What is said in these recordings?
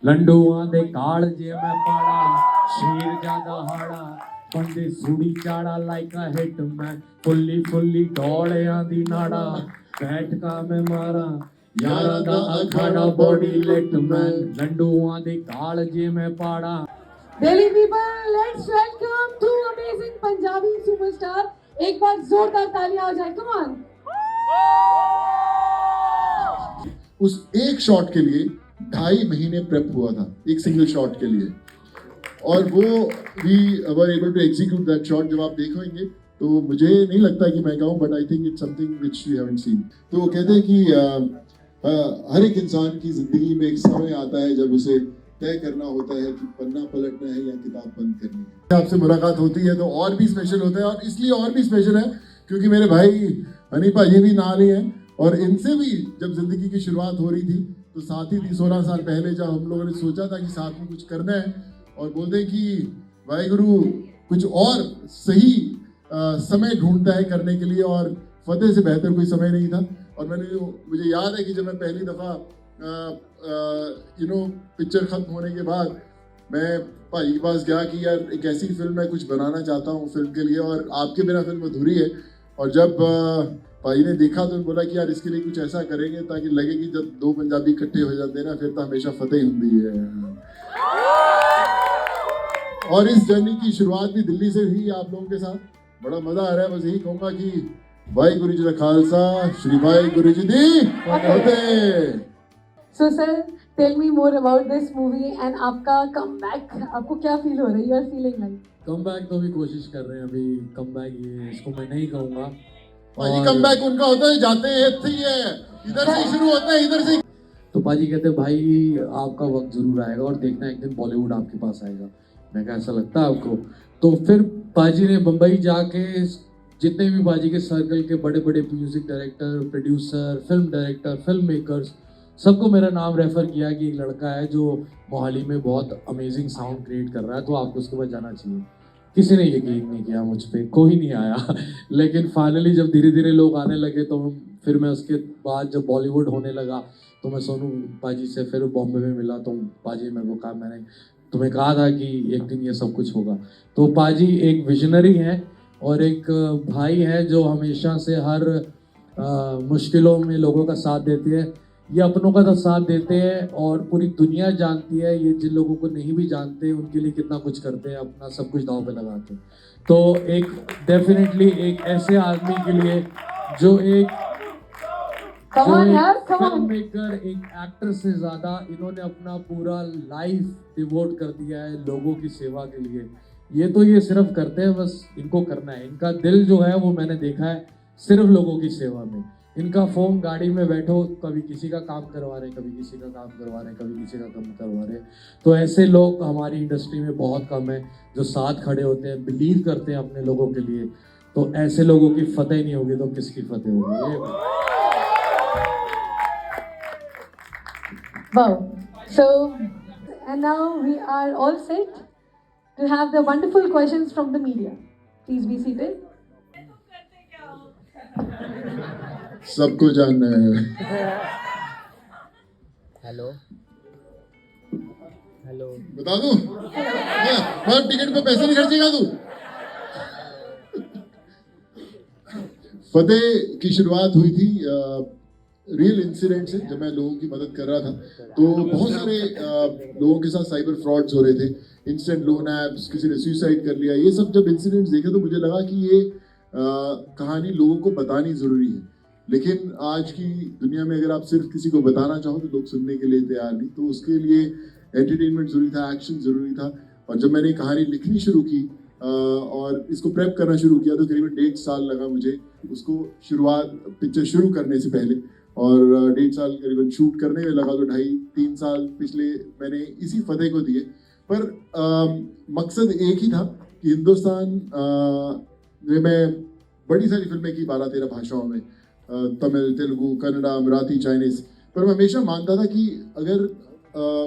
लंडुआं दे काल जे मैं पाड़ा शेर ज्यादा हाड़ा बंदे सूड़ी चाड़ा लाइक अ हिटमैन फुल्ली फुल्ली डोलियां दी नाड़ा बैठ का मैं मारा यारा दा अखाड़ा बॉडी लिटमैन लंडुआं दे काल जे मैं पाड़ा Delhi people, let's welcome two amazing Punjabi superstar. एक बार जोरदार तालियां हो जाए, come on. उस एक शॉट के लिए 2.5 महीने प्रेप हुआ था, एक सिंगल शॉट के लिए, और वो we were able to execute that shot. जब आप देखेंगे तो मुझे नहीं लगता कि मैं कहूँ, but I think it's something which we haven't seen. तो वो कहते हैं कि हर एक इंसान की जिंदगी में एक समय आता है जब उसे तय करना होता है कि पन्ना पलटना है या किताब बंद करनी है. आपसे मुलाकात होती है तो और भी स्पेशल होता है, और इसलिए और भी स्पेशल है क्योंकि मेरे भाई हनी भाई भी नाल ही हैं, और इनसे भी जब जिंदगी की शुरुआत हो रही थी तो साथ ही थी 16 साल पहले, जब हम लोगों ने सोचा था कि साथ में कुछ करना है, और बोलते कि वाहिगुरु कुछ और सही समय ढूंढता है करने के लिए, और फतेह से बेहतर कोई समय नहीं था. और मुझे याद है कि जब मैं पहली दफ़ा पिक्चर खत्म होने के बाद मैं भाई के पास गया कि यार एक ऐसी फिल्म मैं कुछ बनाना चाहता हूँ फिल्म के लिए, और आपके बिना फिल्म अधूरी है. और जब भाई ने देखा तो बोला कि यार इसके लिए कुछ ऐसा करेंगे ताकि लगे कि जब दो पंजाबी इकट्ठे हो जाते हैं ना, फिर तो हमेशा फतेह ही होती है. और इस जर्नी की शुरुआत भी दिल्ली से हुई आप लोगों के साथ. बड़ा मजा आ रहा है. बस यही कहूँगा कि वाहिगुरु जी का खालसा, श्री वाहिगुरु जी दी फतेह. So sir, tell me more about this movie and आपका comeback. आपको क्या फील हो रही है? You are feeling like? Comeback तो भी कोशिश कर रहे हैं अभी. कमबैक ये इसको मैं नहीं कहूँगा. पाजी कमबैक उनका होता है, जाते हैं इधर ही है, इधर से शुरू होता है, इधर से. तो पाजी कहते हैं भाई आपका वक्त जरूर आएगा और देखना एक दिन बॉलीवुड आपके पास आएगा. मैं कहा ऐसा लगता है आपको? तो फिर पाजी ने बम्बई जाके जितने भी पाजी के सर्कल के बड़े बड़े music director, producer, film director, film makers, सबको मेरा नाम रेफर किया कि एक लड़का है जो मोहाली में बहुत अमेजिंग साउंड क्रिएट कर रहा है, तो आपको उसके पास जाना चाहिए. किसी ने यकीन नहीं किया मुझ पर, कोई नहीं आया. लेकिन फाइनली जब धीरे धीरे लोग आने लगे तो फिर मैं उसके बाद जब बॉलीवुड होने लगा तो मैं सोनू पाजी से फिर बॉम्बे में मिला. तो पाजी मेरे को कहा, मैंने तुम्हें कहा था कि एक दिन ये सब कुछ होगा. तो पाजी एक विजनरी है और एक भाई है जो हमेशा से हर मुश्किलों में लोगों का साथ देते हैं. ये अपनों का तो साथ देते हैं और पूरी दुनिया जानती है ये, जिन लोगों को नहीं भी जानते उनके लिए कितना कुछ करते हैं, अपना सब कुछ दांव पे लगाते हैं. तो एक डेफिनेटली एक ऐसे आदमी के लिए जो एक फिल्म मेकर, एक एक्टर से ज़्यादा इन्होंने अपना पूरा लाइफ डिवोट कर दिया है लोगों की सेवा के लिए. ये सिर्फ करते हैं, बस इनको करना है. इनका दिल जो है वो मैंने देखा है सिर्फ लोगों की सेवा में. इनका फोन गाड़ी में बैठो, कभी किसी का काम करवा रहे, कभी किसी का काम करवा रहे, कभी किसी का काम करवा रहे. तो ऐसे लोग हमारी इंडस्ट्री में बहुत कम है जो साथ खड़े होते हैं, बिलीव करते हैं अपने लोगों के लिए. तो ऐसे लोगों की फतेह नहीं होगी तो किसकी फतेह होगी? Wow. So, and now we are all set to have the wonderful questions from the media. Please be seated. सबको जानना है. हेलो हेलो बता दूं? हर टिकट पे पैसे नहीं खर्चेगा तू. फतेह की शुरुआत हुई थी रियल इंसिडेंट से. जब मैं लोगों की मदद कर रहा था तो बहुत सारे लोगों के साथ साइबर फ्रॉड्स हो रहे थे, इंस्टेंट लोन ऐप्स, किसी ने सुसाइड कर लिया. ये सब जब इंसिडेंट्स देखे तो मुझे लगा कि ये कहानी लोगों को बतानी ज़रूरी है. लेकिन आज की दुनिया में अगर आप सिर्फ किसी को बताना चाहो तो लोग सुनने के लिए तैयार नहीं. तो उसके लिए एंटरटेनमेंट ज़रूरी था, एक्शन ज़रूरी था. और जब मैंने कहानी लिखनी शुरू की और इसको प्रेप करना शुरू किया तो करीबन 1.5 साल लगा मुझे उसको पिक्चर शुरू करने से पहले, और 1.5 साल करीबन शूट करने में लगा. तो 2.5-3 साल पिछले मैंने इसी फतेह को दिए. पर मकसद एक ही था कि हिंदुस्तान में मैं बड़ी सारी फिल्में की 12-13 भाषाओं में, तमिल, तेलुगु, कन्नड़ा, मराठी, चाइनीज़. पर मैं हमेशा मानता था कि अगर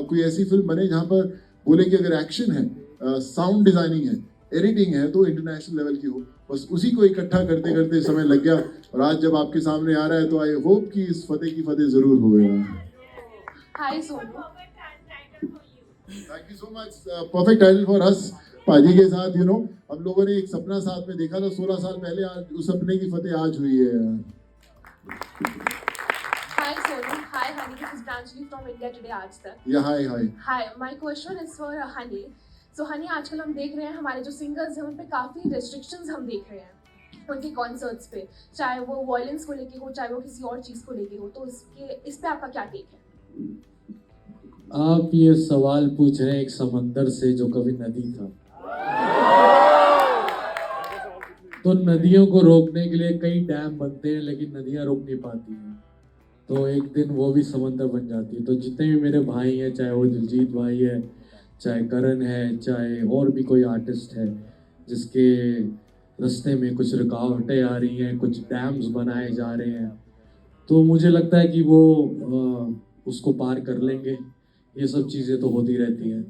कोई ऐसी फिल्म बने जहाँ पर बोले कि अगर एक्शन है, साउंड डिज़ाइनिंग है, एडिटिंग है तो इंटरनेशनल लेवल की हो. बस उसी को इकट्ठा करते करते समय लग गया, और आज जब आपके सामने आ रहा है तो आई होप कि इस फतेह की फतेह ज़रूर हो गया. Hi Sonu. Thank you so much, perfect title for us. पाजी के साथ हम लोगों ने एक सपना साथ में देखा था 16 साल पहले, आज उस सपने की फतेह आज हुई है। Hi Sonu, hi Honey. This is Pranjali from India Today Aaj Tak. या हाय हाय। Hi, my question is for Honey. So Honey, आजकल हम देख रहे हैं हमारे जो सिंगर्स हैं उन पे काफ़ी restrictions हम देख रहे हैं उनके कॉन्सर्ट्स पे, चाहे वो वॉयलेंस को लेके हो, चाहे वो किसी और चीज़ को लेके हो, तो इस पे आपका क्या टेक है? आप ये सवाल पूछ रहे हैं एक समंदर से जो कभी नदी था। तो नदियों को रोकने के लिए कई डैम बनते हैं लेकिन नदियां रोक नहीं पाती हैं, तो एक दिन वो भी समंदर बन जाती है। तो जितने भी मेरे भाई हैं, चाहे वो दिलजीत भाई है, चाहे करण है, चाहे और भी कोई आर्टिस्ट है जिसके रास्ते में कुछ रुकावटें आ रही हैं, कुछ डैम्स बनाए जा रहे हैं, तो मुझे लगता है कि वो उसको पार कर लेंगे। ये सब चीज़ें तो होती रहती हैं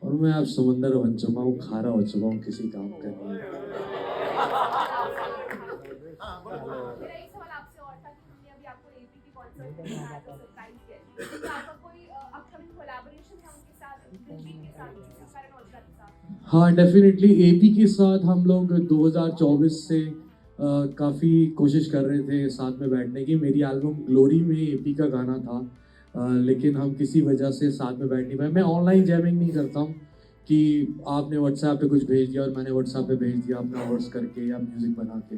और मैं अब समंदर बन चुका हूँ, खारा हो चुका हूँ किसी काम का नहीं। मेरा एक सवाल आपसे और था कि हमने अभी आपको एपी की कॉन्सर्ट में दिखाया था, सरप्राइज गेस्ट, तो आपका कोई अपकमिंग कोलैबोरेशन है उनके साथ, दिलजीत के साथ, करण औजला के साथ? हाँ, डेफिनेटली एपी के साथ हम लोग 2024 से काफ़ी कोशिश कर रहे थे साथ में बैठने की। मेरी एल्बम ग्लोरी में एपी का गाना था, लेकिन हम किसी वजह से साथ में बैठ नहीं पाए। मैं ऑनलाइन जैमिंग नहीं करता हूँ कि आपने व्हाट्सएप पे कुछ भेज दिया और मैंने व्हाट्सएप पे भेज दिया अपना वर्ड्स करके या म्यूज़िक बना के।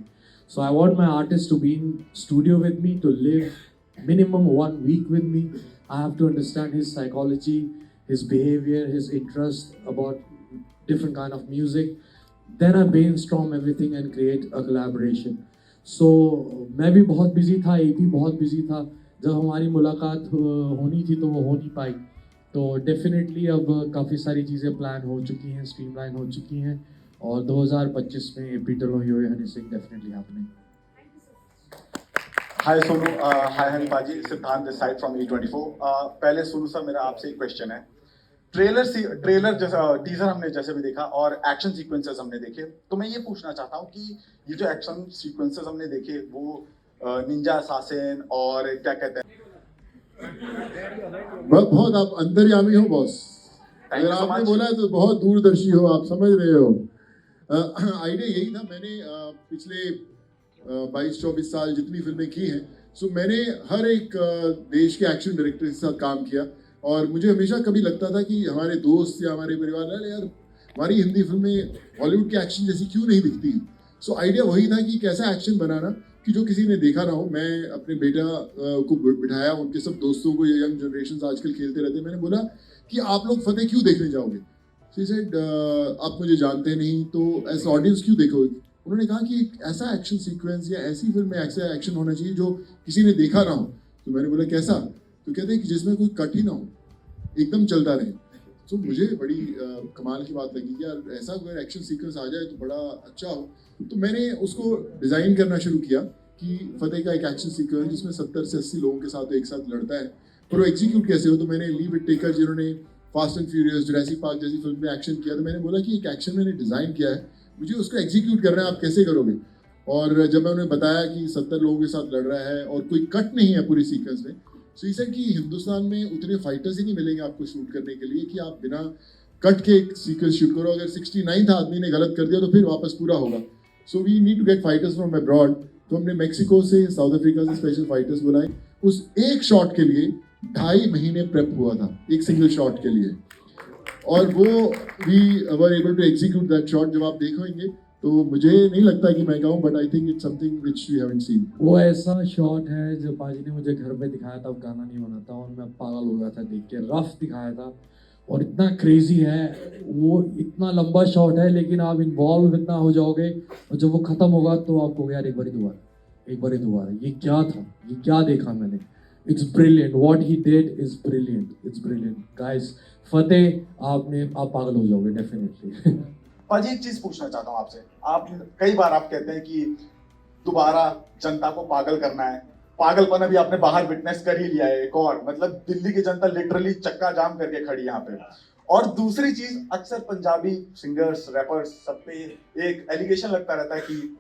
So I want my artist to be in studio with me, to live minimum 1 week with me. I have to understand his psychology, his behavior, his interest about different kind of music. Then I brainstorm everything and create a collaboration. So मैं भी बहुत busy था, AP बहुत busy था। जब हमारी मुलाकात होनी थी तो वो हो नहीं पाई। तो डेफिनेटली अब काफ़ी सारी चीज़ें प्लान हो चुकी हैं, स्ट्रीमलाइन हो चुकी हैं और 2025 में AP टलो यो हनी सिंह डेफिनेटली हैपनिंग। हाय सोनू, हाय हनी पाजी, सिद्धांत दिस साइड फ्रॉम E24। पहले सोनू सर, मेरा आपसे एक क्वेश्चन है। ट्रेलर जैसा टीजर हमने जैसे भी देखा और एक्शन सीक्वेंसेस हमने देखे, तो मैं ये पूछना चाहता हूँ कि ये जो एक्शन सीक्वेंसेस हमने देखे वो निंजा असासिन और क्या कहते हैं, बहुत आप अंतर्यामी हो बॉस। Thank you अगर so आपने much. बोला है तो बहुत दूरदर्शी हो, आप समझ रहे हो। आइडिया यही था, मैंने पिछले 22-24 साल जितनी फिल्में की हैं, सो मैंने हर एक देश के एक्शन डायरेक्टर के साथ काम किया और मुझे हमेशा कभी लगता था कि हमारे दोस्त या हमारे परिवार वाले, यार हमारी हिंदी फिल्में हॉलीवुड के एक्शन जैसी क्यों नहीं दिखती। सो आइडिया वही था कि कैसा एक्शन बनाना कि जो किसी ने देखा ना हो। मैं अपने बेटा को बिठाया, उनके सब दोस्तों को, यंग जनरेशन आजकल खेलते रहते हैं, मैंने बोला कि आप लोग फतेह क्यों देखने जाओगे। सो सेड आप मुझे जानते नहीं तो एज ऑडियंस क्यों देखोगे। उन्होंने कहा कि एक ऐसा एक्शन सीक्वेंस या ऐसी फिल्म में ऐसा एक्शन होना चाहिए जो किसी ने देखा ना हो। तो मैंने बोला कैसा, तो कहते हैं कि जिसमें कोई कट ही ना हो, एकदम चलता रहे। तो मुझे बड़ी कमाल की बात लगी कि यार ऐसा अगर एक्शन सीक्वेंस आ जाए तो बड़ा अच्छा हो। तो मैंने उसको डिज़ाइन करना शुरू किया कि फतेह का एक एक्शन सीक्वेंस जिसमें 70 से 80 लोगों के साथ एक साथ लड़ता है, पर वो एग्जीक्यूट कैसे हो। तो मैंने ली विटेकर जिन्होंने fast and furious, Jurassic park जैसी फिल्म में एक्शन किया, तो मैंने बोला कि एक एक्शन मैंने डिज़ाइन किया है, मुझे उसको एग्जीक्यूट करना है, आप कैसे करोगे। और जब मैं उन्हें बताया कि 70 लोगों के साथ लड़ रहा है और कोई कट नहीं है पूरी सीक्वेंस में, सो ये सेड कि हिंदुस्तान में उतने फाइटर्स ही नहीं मिलेंगे आपको शूट करने के लिए कि आप बिना कट के एक सीक्वेंस शूट करो। अगर 69th आदमी ने गलत कर दिया तो फिर वापस पूरा होगा। So we need to get fighters from abroad. तो हमने मेक्सिको से, साउथ अफ्रीका से स्पेशल फाइटर्स बुलाए। उस एक शॉट के लिए 2.5 महीने प्रेप हुआ था, एक सिंगल शॉट के लिए, और वो we were able to execute that shot. जब आप देखेंगे तो मुझे नहीं लगता कि मैं कहूँ, but I think it's something which we haven't seen. वो ऐसा शॉट है जो पाजी ने मुझे घर पे दिखाया था, गाना नहीं बना था और मैं पागल हो गया था देख के। रफ दिखाया था और इतना क्रेजी है वो, इतना लंबा शॉट है लेकिन आप इन्वॉल्व इतना हो जाओगे और जब वो खत्म होगा तो आपको यार एक बार दोबारा ये क्या था, ये क्या देखा मैंने। It's brilliant, what he did is brilliant, it's brilliant guys. Fateh आप पागल हो जाओगे डेफिनेटली। पाजी एक चीज पूछना चाहता हूँ आपसे। आप कई बार आप कहते हैं कि दोबारा जनता को पागल करना है, पागलपन अभी आपने बाहर विटनेस कर ही लिया है एक और, मतलब दिल्ली की जनता लिटरली चक्का जाम करके खड़ी यहाँ पे। और दूसरी चीज, अक्सर पंजाबी सिंगर्स, रैपर्स सब पे एक एलिगेशन लगता रहता है कि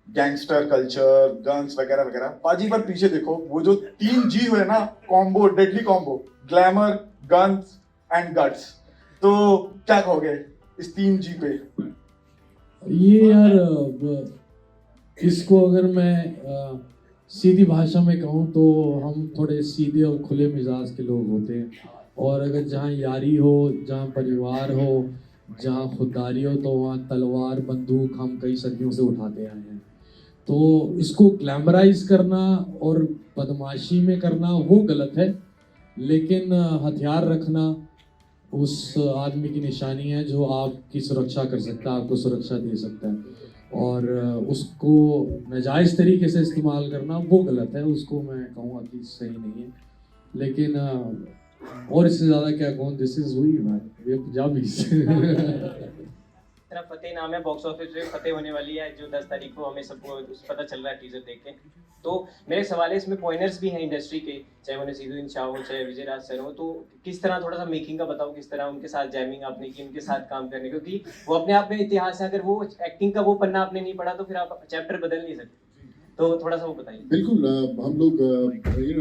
गैंगस्टर कल्चर, गन्स वगैरह वगैरह। पाजी पर पीछे देखो, वो जो 3 G हुए ना combo, deadly combo, glamour, guns and guts. तो क्या कहोगे इस 3G पे? ये यार इसको अगर मैं सीधी भाषा में कहूँ तो हम थोड़े सीधे और खुले मिजाज के लोग होते हैं, और अगर जहाँ यारी हो, जहाँ परिवार हो, जहाँ खुददारी हो, तो वहाँ तलवार बंदूक हम कई सदियों से उठाते आए हैं। तो इसको ग्लैमराइज करना और बदमाशी में करना वो गलत है, लेकिन हथियार रखना उस आदमी की निशानी है जो आपकी सुरक्षा कर सकता है, आपको सुरक्षा दे सकता है, और उसको नाजायज़ तरीके से इस्तेमाल करना वो गलत है, उसको मैं कहूँगा कि सही नहीं है। लेकिन और इससे ज़्यादा क्या कहूँ, दिस इज़ हुई मैन, ये पंजाबी तेरा फतेह नाम है, बॉक्स ऑफिस पे फतेह होने वाली है जो 10 तारीख को हमें सबको पता चल रहा है टीजर देख के। तो मेरे सवाल है, इसमें पॉइंटर्स भी हैं इंडस्ट्री के, चाहे वो नसीरुद्दीन शाह हो, चाहे विजय राज सर हो, तो किस तरह थोड़ा सा मेकिंग का बताओ, किस तरह उनके साथ जैमिंग आपने की, उनके साथ काम करने, क्योंकि वो अपने आप में इतिहास है। अगर वो एक्टिंग का वो पन्ना आपने नहीं पढ़ा तो फिर आप चैप्टर बदल नहीं सकते। तो थोड़ा सा वो बताइए। बिल्कुल, हम लोग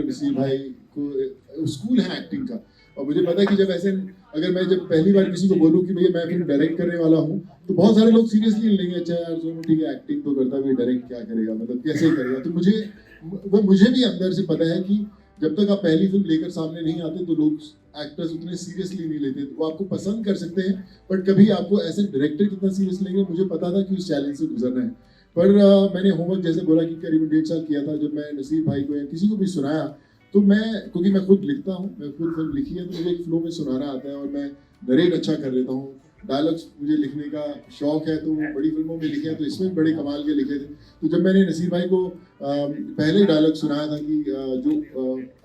नसीर भाई को स्कूल है एक्टिंग का, और मुझे पता है कि जब ऐसे अगर मैं जब पहली बार किसी को बोलूँ कि भैया मैं फिल्म डायरेक्ट करने वाला हूँ, तो बहुत सारे लोग सीरियसली लेंगे। अच्छा यार सोनू ठीक है, एक्टिंग तो करता है, डायरेक्ट क्या करेगा, मतलब कैसे करेगा। तो मुझे भी अंदर से पता है कि जब तक आप पहली फिल्म लेकर सामने नहीं आते तो लोग एक्टर्स उतने सीरियसली नहीं लेते। वो आपको पसंद कर सकते हैं, बट कभी आपको ऐसे डायरेक्टर कितना सीरियस लेंगे, मुझे पता था कि उस चैलेंज से गुजरना है। पर मैंने होमवर्क जैसे बोला कि करीबन 1.5 साल किया था। जब मैं नसीर भाई को या किसी को भी सुनाया, तो मैं, क्योंकि मैं खुद लिखता हूँ, मैं खुद फिल्म लिखी है, तो मुझे एक फ्लो में सुनाना आता है और मैं नरेट अच्छा कर लेता हूँ। डायलॉग्स मुझे लिखने का शौक है, तो बड़ी फिल्मों में लिखे हैं, तो इसमें भी बड़े कमाल के लिखे थे। तो जब मैंने नसीर भाई को पहले डायलॉग सुनाया था कि जो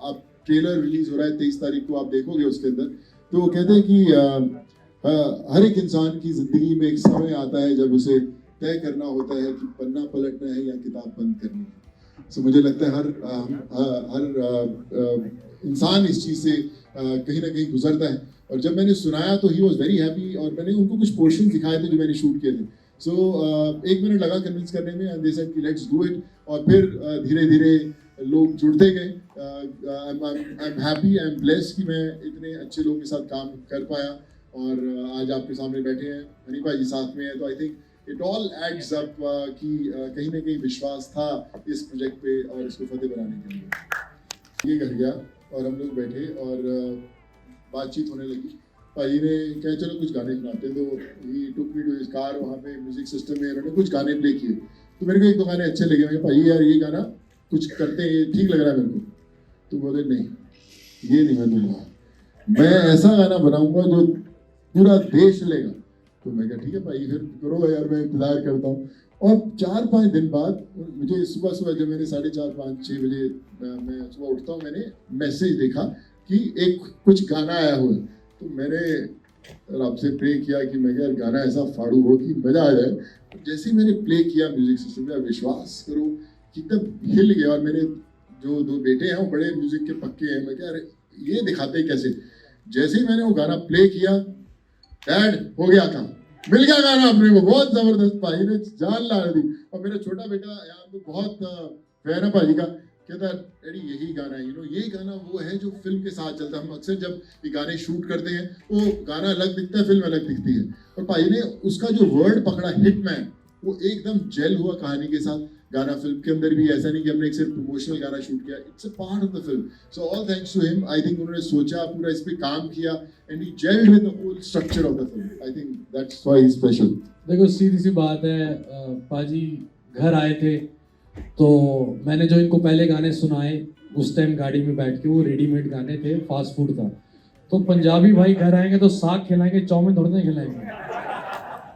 आप ट्रेलर रिलीज हो रहा है 23 तारीख को, आप देखोगे उसके अंदर, तो वो कहते हैं कि हर एक इंसान की जिंदगी में एक समय आता है जब उसे तय करना होता है कि पन्ना पलटना है या किताब बंद करनी है। तो मुझे लगता है हर इंसान इस चीज़ से कहीं ना कहीं गुजरता है। और जब मैंने सुनाया तो ही वॉज वेरी हैप्पी, और मैंने उनको कुछ पोर्शन दिखाए थे जो मैंने शूट किए थे। सो 1 मिनट लगा कन्विंस करने में, एंड दे सेड कि लेट्स डू इट। और फिर धीरे धीरे लोग जुड़ते गए। I am happy, I am blessed कि मैं इतने अच्छे लोगों के साथ काम कर पाया, और आज आपके सामने बैठे हैं, हनी भाई साथ में है। तो I think it all adds up कि कहीं ना कहीं विश्वास था इस प्रोजेक्ट पे और इसको फतेह बनाने के लिए। ये घर गया और हम लोग बैठे और बातचीत होने लगी। भाई ने कहा चलो कुछ गाने सुनाते हैं, तो ही टुक मी टू हिज कार। वहाँ पे म्यूजिक सिस्टम में उन्होंने कुछ गाने प्ले किए, तो मेरे को 1-2 गाने अच्छे लगे। मैं भाई यार ये गाना कुछ करते हैं, ठीक लग रहा है मेरे को। तो बोले नहीं, ये नहीं मैं दूंगा, मैं ऐसा गाना बनाऊंगा जो पूरा देश लेगा। तो मैं कहा ठीक है भाई, फिर करो यार, मैं इंतजार करता हूँ। और 4-5 दिन बाद मुझे सुबह जब मैंने 4:30-5-6 बजे मैं सुबह उठता हूँ, मैंने मैसेज देखा कि एक कुछ गाना आया हुआ है। तो मैंने रब से प्रे किया कि मैं यार गाना ऐसा फाड़ू हो कि मजा आ जाए। जैसे ही मैंने प्ले किया म्यूजिक सिस्टम में, विश्वास करो कि एकदम हिल गया। और मेरे जो 2 बेटे हैं वो बड़े म्यूजिक के पक्के हैं। मैं क्या ये दिखाते कैसे। जैसे ही मैंने वो गाना प्ले किया, डैड हो गया काम, मिल गया गाना अपने को। बहुत जबरदस्त, भाई ने जान ला दी। और मेरा छोटा बेटा यहाँ पे बहुत फैन है भाई का, कहता है डैडी यही गाना है, ये गाना वो है जो फिल्म के साथ चलता है। हम अक्सर जब ये गाने शूट करते हैं, वो गाना अलग दिखता है, फिल्म अलग दिखती है। और भाई ने उसका जो वर्ड पकड़ा, हिटमैन, वो एकदम जेल हुआ कहानी के साथ। गाना फिल्म के अंदर भी ऐसा नहीं कि हमने एक सिर्फ प्रमोशनल गाना शूट किया, it's a part of the film. So all thanks to him. I think उन्होंने सोचा, पूरा इस पे काम किया, and he gelled with the whole structure of the film. I think that's why he is special. देखो सीधी सी बात है, पाजी घर आए थे तो मैंने जो इनको पहले गाने सुनाए, उस टाइम गाड़ी में बैठ के, वो रेडीमेड गाने थे, फास्ट फूड था। तो पंजाबी भाई घर आएंगे तो साग खिलाएंगे, चाउमीन थोड़ी ना खिलाएंगे।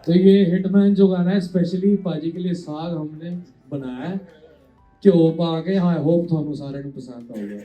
तो ये हिटमैन जो गाना है स्पेशली पाजी के लिए साग हमने बनाया है, घ्यो पा के। हाँ, होप थानू सारे पसंद आऊगा।